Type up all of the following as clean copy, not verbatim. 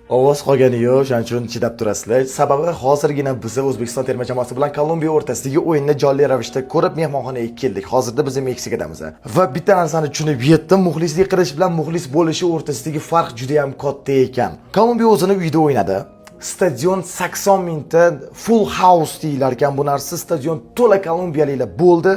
Ovoz qolgani yo'q, shuning uchun chidab turasizlar. Sababi hozirgina biz O'zbekiston terma jamoasi bilan Kolumbiya o'rtasidagi o'yinni jonli ravishda ko'rib mehmonxonaga keldik. Hozirda biz Meksikadamiz. Va bitta narsani tushunib yetdim, muxlislik qilish bilan muxlis bo'lishi o'rtasidagi farq juda ham katta ekan. Kolumbiya o'zini uyda o'ynadi. Stadion 80 mingta full house deyilar ekan bu narsa. Stadion to'la kolumbiyaliklar bo'ldi.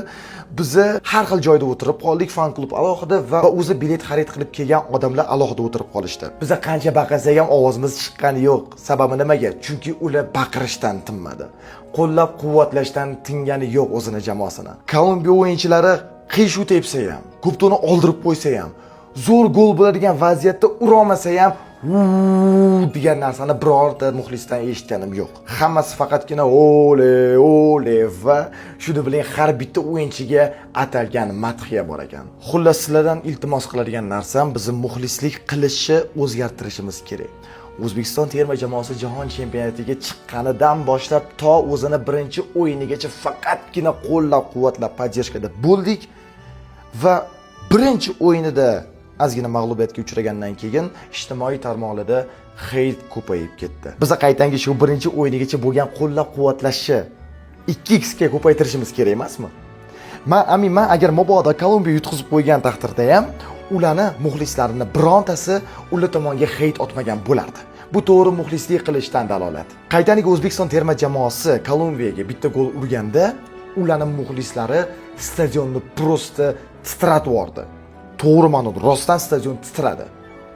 Biz har xil joyda o'tirib qoldik, fan klub alohida va o'zi bilet xarid qilib kelgan odamlar alohida o'tirib qolishdi. Biz qancha baqirsak ham ovozimiz chiqqani yo'q. Sababi nimaga? Chunki ular baqirishdan tinmadi. Qo'llab-quvvatlashdan tingani yo'q o'zini jamoasini. Kolumbiya o'yinchilari qiyshuv tepsa ham, ko'ptoni oldirib qo'ysa ham, zo'r gol bo'ladigan vaziyatda ura olmasa ham degan narsani birorta muxlisdan eshitganim yo'q. Hammasi faqatgina ole va shuni bilan har bitta o'yinchiga atalgan madhiya bor ekan. Xullas sizlardan iltimos qiladigan narsam bizni muxlislik qilishni o'zgartirishimiz kerak. O'zbekiston terma jamoasi jahon chempionatiga chiqqanidan boshlab to o'zini birinchi o'yinigacha faqatgina qo'llab-quvvatlab poddershkada bo'ldik va birinchi o'yinida ozgina mag'lubiyatga uchragandan keyin ijtimoiy tarmoqlarda heyt ko'payib ketdi. Biz qaytangi shu birinchi o'yinigacha bo'lgan qo'llab-quvvatlashni 2x ga ko'paytirishimiz kerak emasmi? Men agar mabodo Kolumbiya yutqizib qo'ygan taqdirda ham ularni muxlislarini birontasi ular tomonga heyt otmagan bo'lardi. Bu to'g'ri muxlislik qilishdan dalolat. Qaytaniga O'zbekiston terma jamoasi Kolumbiyaga bitta gol urganda ularning muxlislari stadionni prosta titratib yubordi. To'g'ri ma'noda rostdan stadion titradi.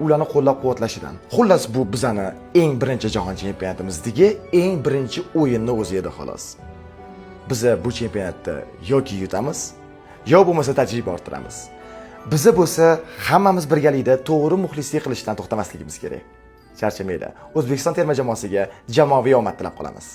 Ularni qo'llab-quvvatlashidan. Xullas bu bizani eng birinchi jahon chempionatimizdagi eng birinchi o'yinni o'zi edi xolos. Biz bu chempionatda yoki yutamiz, yo bo'lmasa tajriba orttiramiz. Biz bo'lsa hammamiz birgalikda to'g'ri muxlislik qilishdan to'xtamasligimiz kerak. Charchamaydi. O'zbekiston terma jamoasiga jamoaviy omad tilab qolamiz.